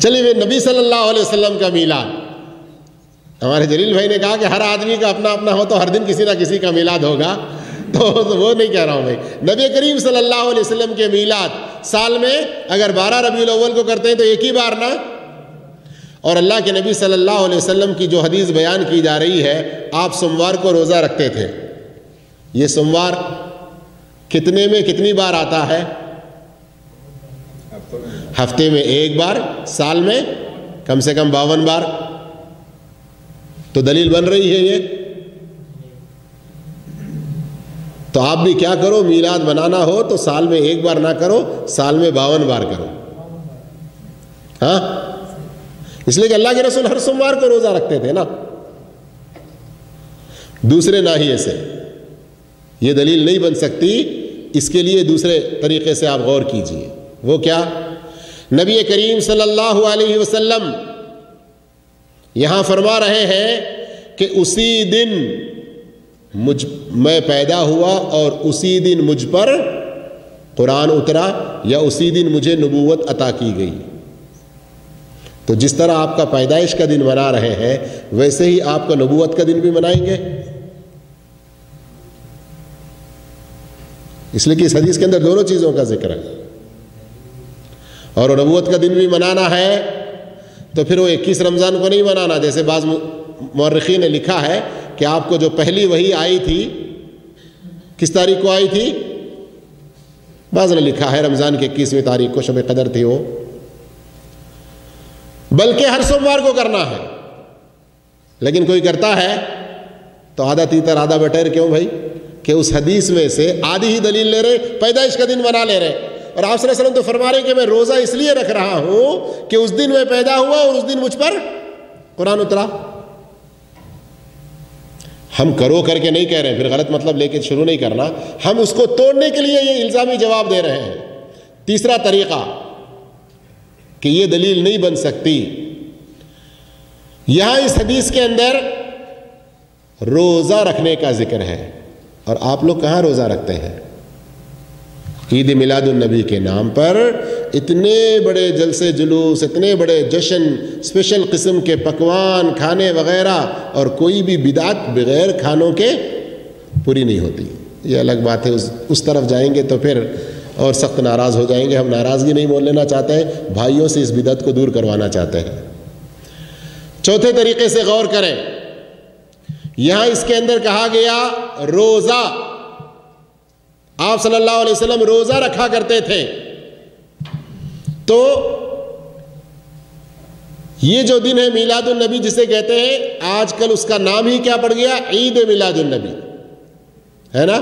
چلیے نبی صلی اللہ علیہ وسلم کا میلاد، ہمارے جلیل بھائی نے کہا کہ ہر آدمی کا اپنا اپنا ہو تو ہر دن کسی نہ کسی کا میلاد ہوگا، تو وہ نہیں کہہ رہا ہوں بھائی، نبی کریم صلی اللہ علیہ وسلم کے میلاد سال میں اگر 12 ربیع الاول کو کرتے ہیں تو ایک ہی بار نا؟ اور اللہ کے نبی صلی اللہ علیہ وسلم کی جو حدیث بیان کی جا رہی ہے، آپ سوموار کو روزہ رکھتے تھے، یہ سوموار کتنے میں کتنی بار آتا ہے؟ ہفتے میں 1 بار، سال میں کم سے کم 52 بار۔ تو دلیل بن رہی ہے یہ۔ تو آپ بھی کیا کرو، میلاد منانا ہو تو سال میں 1 بار نہ کرو، سال میں 52 بار کرو۔ ہاں، اس لیے کہ اللہ کے رسول ہر سوموار کو روزہ رکھتے تھے نا۔ دوسرے ناحیے سے یہ دلیل نہیں بن سکتی، اس کے لیے دوسرے طریقے سے آپ غور کیجئے۔ وہ کیا؟ نبی کریم صلی اللہ علیہ وسلم یہاں فرما رہے ہیں کہ اسی دن میں پیدا ہوا اور اسی دن مجھ پر قرآن اترا، یا اسی دن مجھے نبوت عطا کی گئی۔ تو جس طرح آپ کا پیدائش کا دن منا رہے ہیں ویسے ہی آپ کا نبوت کا دن بھی منائیں گے۔ اس لیے کہ اس حدیث کے اندر دونوں چیزوں کا ذکر ہے، اور نبوت کا دن بھی منانا ہے تو پھر وہ 21 رمضان کو نہیں منانا، جیسے بعض مورخین نے لکھا ہے کہ آپ کو جو پہلی وحی آئی تھی کس تاریخ کو آئی تھی؟ بعض نے لکھا ہے رمضان کی 21ویں تاریخ کو شب قدر تھی وہ، بلکہ ہر سوموار کو کرنا ہے۔ لیکن کوئی کرتا ہے تو آدھا تیتر آدھا بٹیر، کیوں بھائی؟ کہ اس حدیث میں سے آدھی ہی دلیل لے رہے، پیدائش کا دن منا لے رہے، اور آپ صلی اللہ علیہ وسلم تو فرما رہے کہ میں روزہ اس لیے رکھ رہا ہوں کہ اس دن میں پیدا ہوا اور اس دن مجھ پر قرآن اترا۔ ہم کرو کر کے نہیں کہہ رہے ہیں، پھر غلط مطلب لے کے شروع نہیں کرنا، ہم اس کو توڑنے کے لیے یہ الزامی جواب دے رہے ہیں۔ تیسرا طریقہ کہ یہ دلیل نہیں بن سکتی، یہاں اس حدیث کے اندر روزہ رکھنے کا ذکر ہے، اور آپ لوگ کہاں روزہ رکھتے ہیں؟ عید میلاد النبی کے نام پر اتنے بڑے جلسے جلوس، اتنے بڑے جشن، اسپیشل قسم کے پکوان، کھانے وغیرہ، اور کوئی بھی بدعت بغیر کھانوں کے پوری نہیں ہوتی. یہ الگ بات ہے، اس طرف جائیں گے تو پھر اور سخت ناراض ہو جائیں گے. ہم ناراضگی نہیں مول لینا چاہتے ہیں، بھائیوں سے اس بدعت کو دور کروانا چاہتے ہیں. چوتھے طریقے سے غور کریں. یہاں اس کے اندر کہا گیا روزہ. آپ صلی اللہ علیہ وسلم روزہ رکھا کرتے تھے. تو یہ جو دن ہے میلاد النبی جسے کہتے ہیں، آج کل اس کا نام ہی کیا پڑ گیا؟ عید میلاد النبی، ہے نا؟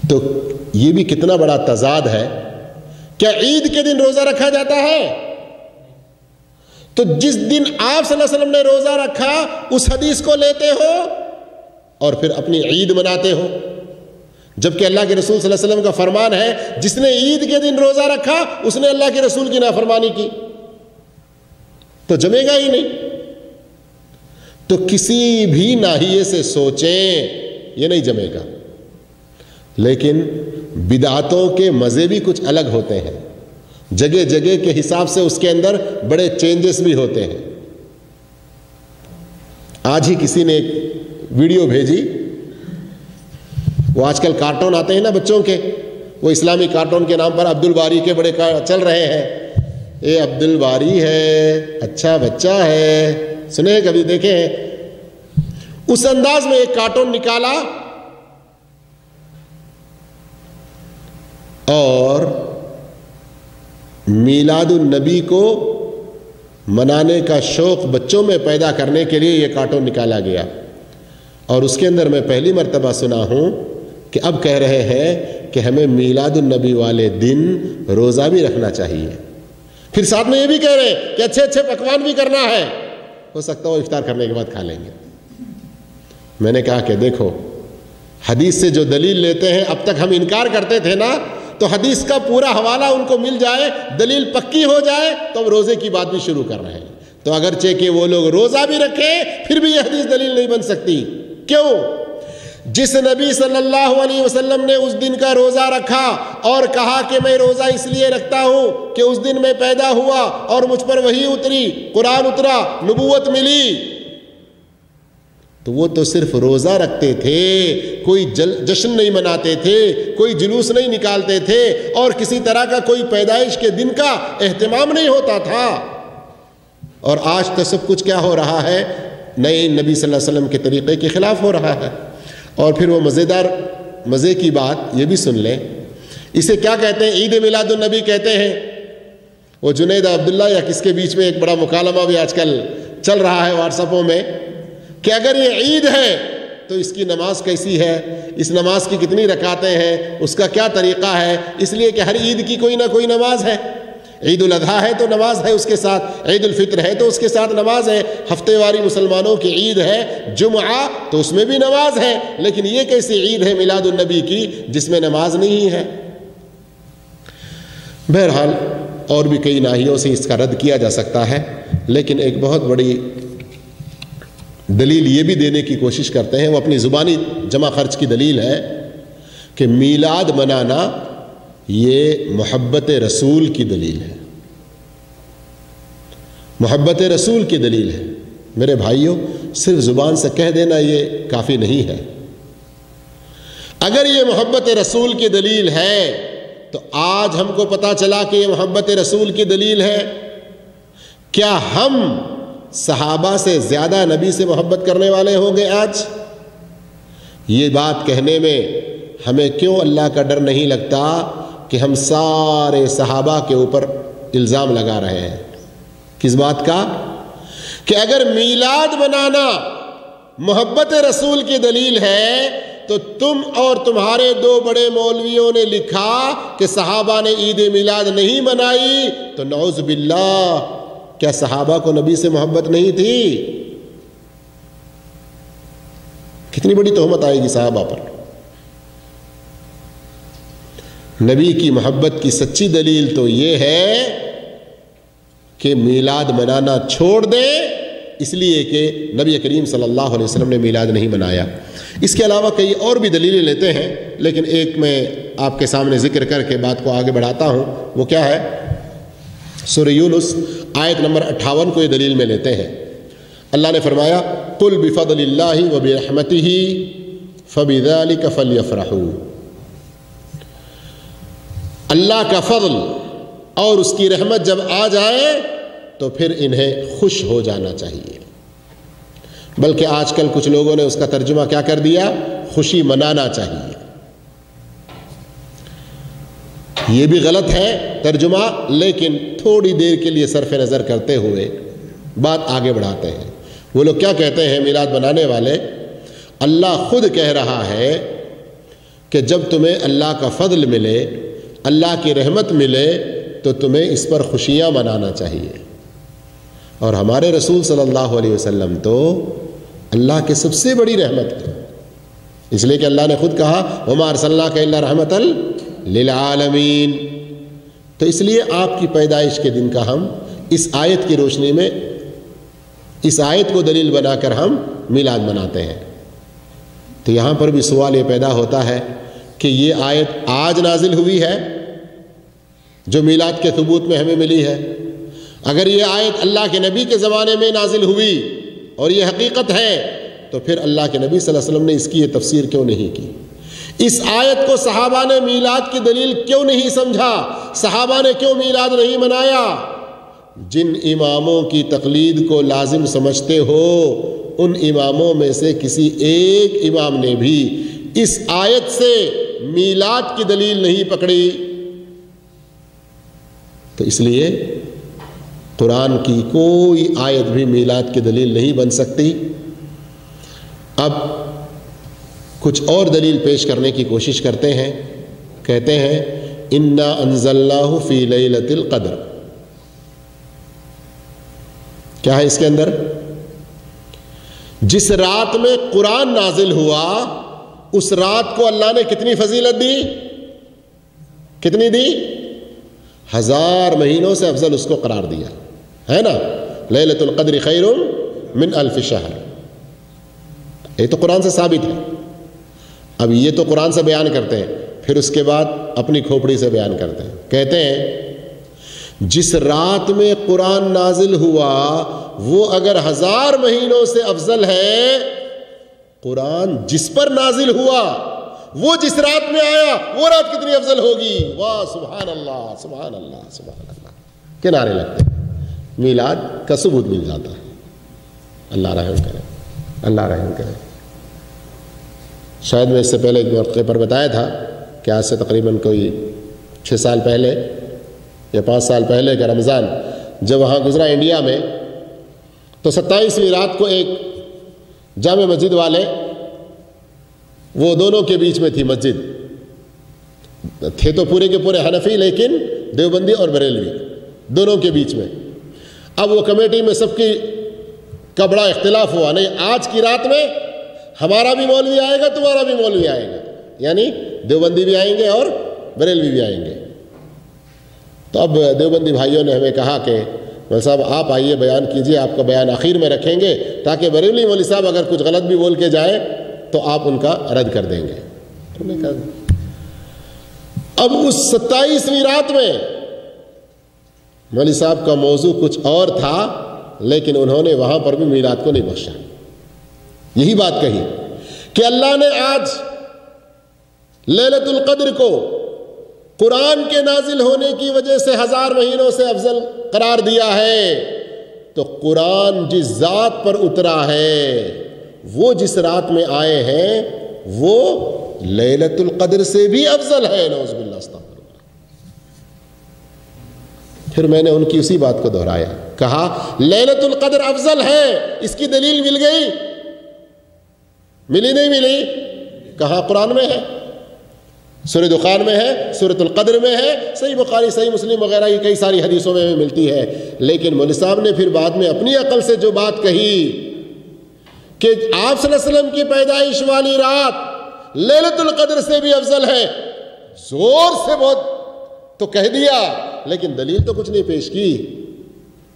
تو یہ بھی کتنا بڑا تضاد ہے. کیا عید کے دن روزہ رکھا جاتا ہے؟ تو جس دن آپ صلی اللہ علیہ وسلم نے روزہ رکھا اس حدیث کو لیتے ہو اور پھر اپنی عید مناتے ہو، جبکہ اللہ کے رسول صلی اللہ علیہ وسلم کا فرمان ہے جس نے عید کے دن روزہ رکھا اس نے اللہ کے رسول کی نافرمانی کی. تو جمے گا ہی نہیں. تو کسی بھی ناحیے سے سوچیں یہ نہیں جمے گا. لیکن بدعتوں کے مزے بھی کچھ الگ ہوتے ہیں، جگہ جگہ کے حساب سے اس کے اندر بڑے چینجز بھی ہوتے ہیں. آج ہی کسی نے ایک ویڈیو بھیجی، وہ آج کل کارٹون آتے ہیں نا بچوں کے، وہ اسلامی کارٹون کے نام پر عبد الباری کے بڑے چل رہے ہیں. اے عبد الباری ہے، اچھا بچہ ہے، سنے کبھی دیکھے ہیں؟ اس انداز میں ایک کارٹون نکالا اور میلاد النبی کو منانے کا شوق بچوں میں پیدا کرنے کے لیے یہ کارٹون نکالا گیا. اور اس کے اندر میں پہلی مرتبہ سنا ہوں کہ اب کہہ رہے ہیں کہ ہمیں میلاد النبی والے دن روزہ بھی رکھنا چاہیے. پھر ساتھ میں یہ بھی کہہ رہے ہیں کہ اچھے اچھے پکوان بھی کرنا ہے، ہو سکتا ہے وہ افطار کرنے کے بعد کھا لیں گے. میں نے کہا کہ دیکھو حدیث سے جو دلیل لیتے ہیں، اب تک ہم انکار کرتے تھے نا، تو حدیث کا پورا حوالہ ان کو مل جائے، دلیل پکی ہو جائے تو ہم روزے کی بات بھی شروع کر رہے ہیں. تو اگرچہ کہ وہ لوگ روزہ بھی رکھیں پھر بھی یہ حدیث دلیل نہیں بن سکتی. کیوں؟ جس نبی صلی اللہ علیہ وسلم نے اس دن کا روزہ رکھا اور کہا کہ میں روزہ اس لیے رکھتا ہوں کہ اس دن میں پیدا ہوا اور مجھ پر وحی اتری، قرآن اترا، نبوت ملی، تو وہ تو صرف روزہ رکھتے تھے، کوئی جشن نہیں مناتے تھے، کوئی جلوس نہیں نکالتے تھے، اور کسی طرح کا کوئی پیدائش کے دن کا اہتمام نہیں ہوتا تھا. اور آج تو سب کچھ کیا ہو رہا ہے؟ نئے نبی صلی اللہ علیہ وسلم کے طریقے کے خلاف ہو رہا ہے. اور پھر وہ مزے کی بات یہ بھی سن لیں، اسے کیا کہتے ہیں؟ عید میلاد النبی کہتے ہیں. وہ جنید عبداللہ یا کس کے بیچ میں ایک بڑا مکالمہ بھی آج کل چل رہا ہے واٹس ایپوں میں کہ اگر یہ عید ہے تو اس کی نماز کیسی ہے، اس نماز کی کتنی رکعتیں ہیں، اس کا کیا طریقہ ہے؟ اس لیے کہ ہر عید کی کوئی نہ کوئی نماز ہے. عید الاضحیٰ ہے تو نماز ہے اس کے ساتھ، عید الفطر ہے تو اس کے ساتھ نماز ہے، ہفتے واری مسلمانوں کی عید ہے جمعہ تو اس میں بھی نماز ہے. لیکن یہ کیسی عید ہے میلاد النبی کی جس میں نماز نہیں ہے؟ بہرحال اور بھی کئی ناحیوں سے اس کا رد کیا جا سکتا ہے، لیکن ایک بہت بڑی دلیل یہ بھی دینے کی کوشش کرتے ہیں، وہ اپنی زبانی جمع خرچ کی دلیل ہے کہ میلاد منانا یہ محبت رسول کی دلیل ہے، محبت رسول کی دلیل ہے. میرے بھائیوں، صرف زبان سے کہہ دینا یہ کافی نہیں ہے. اگر یہ محبت رسول کی دلیل ہے تو آج ہم کو پتا چلا کہ یہ محبت رسول کی دلیل ہے. کیا ہم صحابہ سے زیادہ نبی سے محبت کرنے والے ہوں گے آج؟ یہ بات کہنے میں ہمیں کیوں اللہ کا ڈر نہیں لگتا کہ ہم سارے صحابہ کے اوپر الزام لگا رہے ہیں؟ کس بات کا؟ کہ اگر میلاد منانا محبت رسول کی دلیل ہے تو تم اور تمہارے دو بڑے مولویوں نے لکھا کہ صحابہ نے عید میلاد نہیں منائی، تو نعوذ باللہ، کیا صحابہ کو نبی سے محبت نہیں تھی؟ کتنی بڑی تہمت آئے گی صحابہ پر. نبی کی محبت کی سچی دلیل تو یہ ہے کہ میلاد منانا چھوڑ دیں، اس لیے کہ نبی کریم صلی اللہ علیہ وسلم نے میلاد نہیں منایا۔ اس کے علاوہ کئی اور بھی دلیلیں لیتے ہیں، لیکن ایک میں آپ کے سامنے ذکر کر کے بات کو آگے بڑھاتا ہوں۔ وہ کیا ہے؟ سورہ یونس آیت نمبر 58 کو یہ دلیل میں لیتے ہیں۔ اللہ نے فرمایا قل بفضل اللہ وبرحمتہ فبذلک فلیفرحوا، اللہ کا فضل اور اس کی رحمت جب آ جائے تو پھر انہیں خوش ہو جانا چاہیے۔ بلکہ آج کل کچھ لوگوں نے اس کا ترجمہ کیا کر دیا؟ خوشی منانا چاہیے۔ یہ بھی غلط ہے ترجمہ، لیکن تھوڑی دیر کے لیے صرف نظر کرتے ہوئے بات آگے بڑھاتے ہیں۔ وہ لوگ کیا کہتے ہیں میلاد بنانے والے؟ اللہ خود کہہ رہا ہے کہ جب تمہیں اللہ کا فضل ملے، اللہ کی رحمت ملے، تو تمہیں اس پر خوشیاں منانا چاہیے۔ اور ہمارے رسول صلی اللہ علیہ وسلم تو اللہ کے سب سے بڑی رحمت ہے، اس لیے کہ اللہ نے خود کہا وما ارسلناک الا رحمۃ للعالمین۔ تو اس لیے آپ کی پیدائش کے دن کا ہم اس آیت کی روشنی میں اس آیت کو دلیل بنا کر ہم میلاد مناتے ہیں۔ تو یہاں پر بھی سوال یہ پیدا ہوتا ہے کہ یہ آیت آج نازل ہوئی ہے جو میلاد کے ثبوت میں ہمیں ملی ہے؟ اگر یہ آیت اللہ کے نبی کے زمانے میں نازل ہوئی اور یہ حقیقت ہے، تو پھر اللہ کے نبی صلی اللہ علیہ وسلم نے اس کی یہ تفسیر کیوں نہیں کی؟ اس آیت کو صحابہ نے میلاد کی دلیل کیوں نہیں سمجھا؟ صحابہ نے کیوں میلاد نہیں منایا؟ جن اماموں کی تقلید کو لازم سمجھتے ہو، ان اماموں میں سے کسی ایک امام نے بھی اس آیت سے میلاد کی دلیل نہیں پکڑی۔ تو اس لیے قرآن کی کوئی آیت بھی میلاد کی دلیل نہیں بن سکتی۔ اب کچھ اور دلیل پیش کرنے کی کوشش کرتے ہیں۔ کہتے ہیں انا انزلناہ فی لیلۃ القدر۔ کیا ہے اس کے اندر؟ جس رات میں قرآن نازل ہوا اس رات کو اللہ نے کتنی فضیلت دی؟ کتنی دی؟ 1000 مہینوں سے افضل اس کو قرار دیا ہے نا۔ لیلۃ القدر خیر من الف شہر، یہ تو قرآن سے ثابت ہے۔ اب یہ تو قرآن سے بیان کرتے ہیں، پھر اس کے بعد اپنی کھوپڑی سے بیان کرتے ہیں۔ کہتے ہیں جس رات میں قرآن نازل ہوا وہ اگر 1000 مہینوں سے افضل ہے، قرآن جس پر نازل ہوا وہ جس رات میں آیا وہ رات کتنی افضل ہوگی؟ واہ سبحان اللہ سبحان اللہ سبحان اللہ کے نعرے لگتے ہیں، میلاد کا ثبوت مل جاتا ہے۔ اللہ رحم کرے، اللہ رحم کرے۔ شاید میں اس سے پہلے ایک موقع پر بتایا تھا کہ آج سے تقریباً کوئی 6 سال پہلے یا 5 سال پہلے کا رمضان جب وہاں گزرا انڈیا میں، تو 27ویں رات کو ایک جامع مسجد والے، وہ دونوں کے بیچ میں تھی مسجد، تھے تو پورے کے پورے حنفی لیکن دیوبندی اور بریلوی دونوں کے بیچ میں۔ اب وہ کمیٹی میں سب کی کا بڑا اختلاف ہوا، نہیں آج کی رات میں ہمارا بھی مولوی آئے گا، تمہارا بھی مولوی آئے گا، یعنی دیوبندی بھی آئیں گے اور بریلوی بھی آئیں گے۔ تو اب دیوبندی بھائیوں نے ہمیں کہا کہ مولوی صاحب آپ آئیے بیان کیجئے، آپ کا بیان آخر میں رکھیں گے تاکہ بریلوی مولوی صاحب اگر کچھ غلط بھی بول کے جائے تو آپ ان کا رد کر دیں گے۔ انہوں نے کہا اب اس 27ویں رات میں مولوی صاحب کا موضوع کچھ اور تھا، لیکن انہوں نے وہاں پر بھی میلاد کو نہیں بخشا۔ یہی بات کہی کہ اللہ نے آج لیلۃ القدر کو قرآن کے نازل ہونے کی وجہ سے 1000 مہینوں سے افضل قرار دیا ہے، تو قرآن جس ذات پر اترا ہے وہ جس رات میں آئے ہیں وہ لیلۃ القدر سے بھی افضل ہے، نعوذ باللہ استغفر اللہ۔ پھر میں نے ان کی اسی بات کو دہرایا، کہا لیلۃ القدر افضل ہے، اس کی دلیل مل گئی؟ ملی نہیں ملی؟ کہاں قرآن میں ہے؟ سورہ دخان میں ہے، سورۃ القدر میں ہے، صحیح بخاری صحیح مسلم وغیرہ کی کئی ساری حدیثوں میں ملتی ہے۔ لیکن مولوی صاحب نے پھر بعد میں اپنی عقل سے جو بات کہی کہ آپ صلی اللہ علیہ وسلم کی پیدائش والی رات لیلۃ القدر سے بھی افضل ہے، زور سے بہت تو کہہ دیا لیکن دلیل تو کچھ نہیں پیش کی۔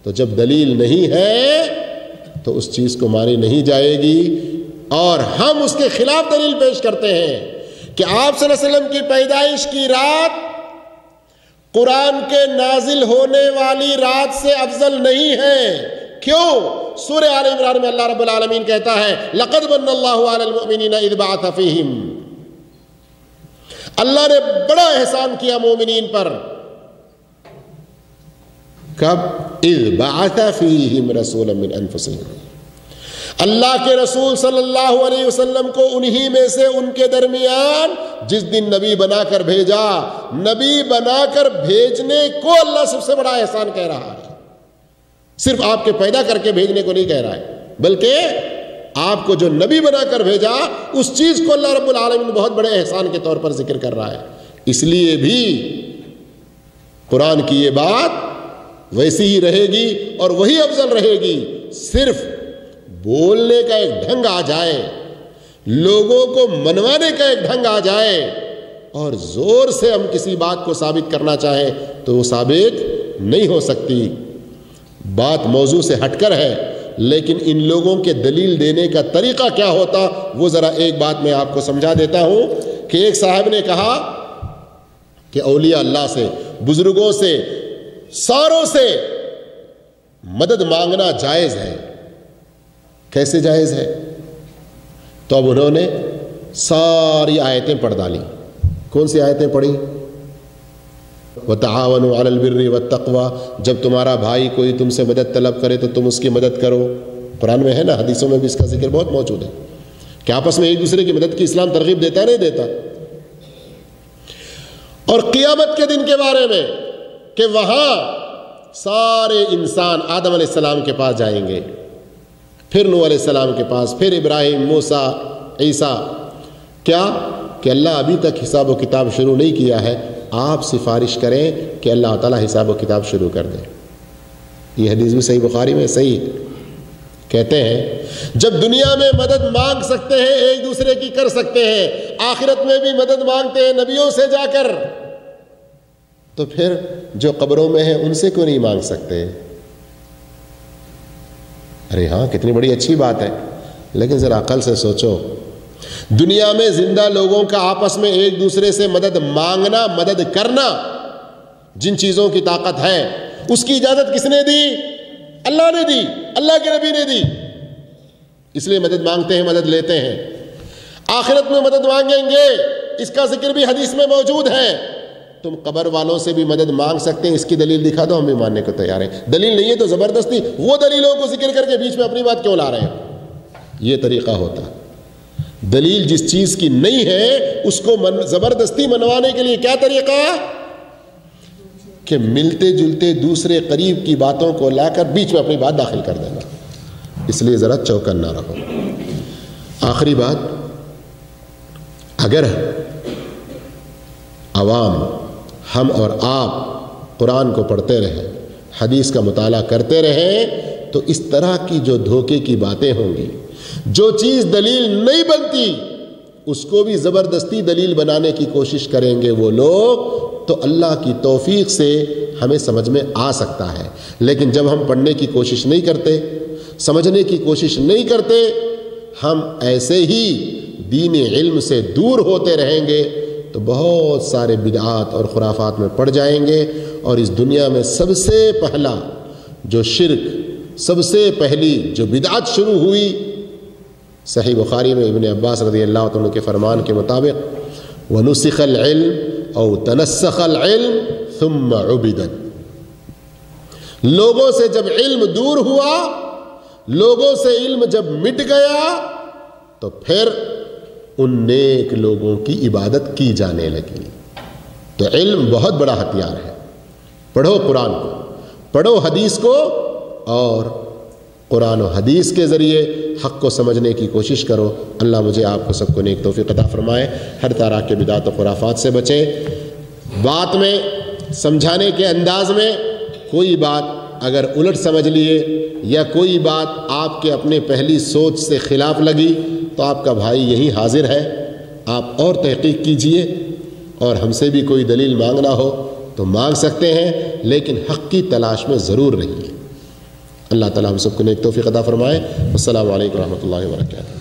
تو جب دلیل نہیں ہے تو اس چیز کو مانی نہیں جائے گی، اور ہم اس کے خلاف دلیل پیش کرتے ہیں کہ آپ صلی اللہ علیہ وسلم کی پیدائش کی رات قرآن کے نازل ہونے والی رات سے افضل نہیں ہے۔ کیوں؟ سورہ آل عمران میں اللہ رب العالمین کہتا ہے لَقَدْ مَنَّ اللَّهُ عَلَى الْمُؤْمِنِينَ إِذْ بَعَثَ فِيهِمْ، اللہ نے بڑا احسان کیا مومنین پر۔ کب؟ اذ بعث فیہم رسولا من انفسہم، اللہ کے رسول صلی اللہ علیہ وسلم کو انہی میں سے ان کے درمیان جس دن نبی بنا کر بھیجا، نبی بنا کر بھیجنے کو اللہ سب سے بڑا احسان کہہ رہا ہے، صرف آپ کے پیدا کر کے بھیجنے کو نہیں کہہ رہا ہے، بلکہ آپ کو جو نبی بنا کر بھیجا اس چیز کو اللہ رب العالمین بہت بڑے احسان کے طور پر ذکر کر رہا ہے۔ اس لیے بھی قرآن کی یہ بات ویسی ہی رہے گی اور وہی افضل رہے گی، صرف بولنے کا ایک ڈھنگ آ جائے، لوگوں کو منوانے کا ایک ڈھنگ آ جائے، اور زور سے ہم کسی بات کو ثابت کرنا چاہیں تو وہ ثابت نہیں ہو سکتی۔ بات موضوع سے ہٹ کر ہے، لیکن ان لوگوں کے دلیل دینے کا طریقہ کیا ہوتا وہ ذرا ایک بات میں آپ کو سمجھا دیتا ہوں کہ ایک صاحب نے کہا کہ اولیاء اللہ سے، بزرگوں سے، ساروں سے مدد مانگنا جائز ہے۔ کیسے جائز ہے؟ تو اب انہوں نے ساری آیتیں پڑھ ڈالی۔ کون سی آیتیں پڑھی؟ وَتَعَاوَنُوا عَلَى الْبِرِّ وَالتَّقْوَى، جب تمہارا بھائی کوئی تم سے مدد طلب کرے تو تم اس کی مدد کرو۔ قرآن میں ہے نا، حدیثوں میں بھی اس کا ذکر بہت موجود ہے کہ آپس میں ایک دوسرے کی مدد کی اسلام ترغیب دیتا نہیں دیتا۔ اور قیامت کے دن کے بارے میں کہ وہاں سارے انسان آدم علیہ السلام کے پاس جائیں گے، پھر نوح علیہ السلام کے پاس، پھر ابراہیم، موسیٰ، عیسیٰ۔ کیا؟ کہ اللہ ابھی تک حساب و کتاب شروع نہیں کیا ہے، آپ سفارش کریں کہ اللہ تعالیٰ حساب و کتاب شروع کر دے۔ یہ حدیث بھی صحیح بخاری میں صحیح ہے۔ کہتے ہیں جب دنیا میں مدد مانگ سکتے ہیں، ایک دوسرے کی کر سکتے ہیں، آخرت میں بھی مدد مانگتے ہیں نبیوں سے جا کر، تو پھر جو قبروں میں ہیں ان سے کیوں نہیں مانگ سکتے؟ ارے ہاں، کتنی بڑی اچھی بات ہے، لیکن ذرا عقل سے سوچو، دنیا میں زندہ لوگوں کا آپس میں ایک دوسرے سے مدد مانگنا، مدد کرنا، جن چیزوں کی طاقت ہے اس کی اجازت کس نے دی؟ اللہ نے دی، اللہ کے نبی نے دی، اس لیے مدد مانگتے ہیں، مدد لیتے ہیں۔ آخرت میں مدد مانگیں گے، اس کا ذکر بھی حدیث میں موجود ہے۔ تم قبر والوں سے بھی مدد مانگ سکتے ہیں، اس کی دلیل دکھا دو، ہم بھی ماننے کو تیار ہیں۔ دلیل نہیں ہے تو زبردستی وہ دلیلوں کو ذکر کر کے بیچ میں اپنی بات کیوں لا رہے ہیں؟ یہ طریقہ ہوتا۔ دلیل جس چیز کی نہیں ہے اس کو زبردستی منوانے کے لیے کیا طریقہ؟ کہ ملتے جلتے دوسرے قریب کی باتوں کو لا کر بیچ میں اپنی بات داخل کر دینا۔ اس لیے ذرا چوکنا رہو۔ آخری بات، اگر عوام، ہم اور آپ قرآن کو پڑھتے رہیں، حدیث کا مطالعہ کرتے رہیں، تو اس طرح کی جو دھوکے کی باتیں ہوں گی، جو چیز دلیل نہیں بنتی اس کو بھی زبردستی دلیل بنانے کی کوشش کریں گے وہ لوگ، تو اللہ کی توفیق سے ہمیں سمجھ میں آ سکتا ہے۔ لیکن جب ہم پڑھنے کی کوشش نہیں کرتے، سمجھنے کی کوشش نہیں کرتے، ہم ایسے ہی دین علم سے دور ہوتے رہیں گے تو بہت سارے بدعات اور خرافات میں پڑ جائیں گے، اور اس دنیا میں سب سے پہلا جو شرک، سب سے پہلی جو بدعت شروع ہوئی، صحیح بخاری میں ابن عباس رضی اللہ عنہ کے فرمان کے مطابق وَنُسِخَ الْعِلْمُ او تنسخ العلم ثم عبد، لوگوں سے جب علم دور ہوا، لوگوں سے علم جب مٹ گیا، تو پھر ان نیک لوگوں کی عبادت کی جانے لگی۔ تو علم بہت بڑا ہتھیار ہے۔ پڑھو قرآن کو، پڑھو حدیث کو، اور قرآن و حدیث کے ذریعے حق کو سمجھنے کی کوشش کرو۔ اللہ مجھے آپ کو سب کو نیک توفیق عطا فرمائے، ہر طرح کے بدعت و خرافات سے بچے۔ بات میں، سمجھانے کے انداز میں کوئی بات اگر الٹ سمجھ لیے یا کوئی بات آپ کے اپنے پہلی سوچ سے خلاف لگی تو آپ کا بھائی یہی حاضر ہے، آپ اور تحقیق کیجئے، اور ہم سے بھی کوئی دلیل مانگنا ہو تو مانگ سکتے ہیں، لیکن حق کی تلاش میں ضرور رہیے۔ اللہ تعالیٰ ہم سب کو نیک توفیق عطا فرمائے۔ السلام علیکم و رحمۃ اللہ وبرکاتہ۔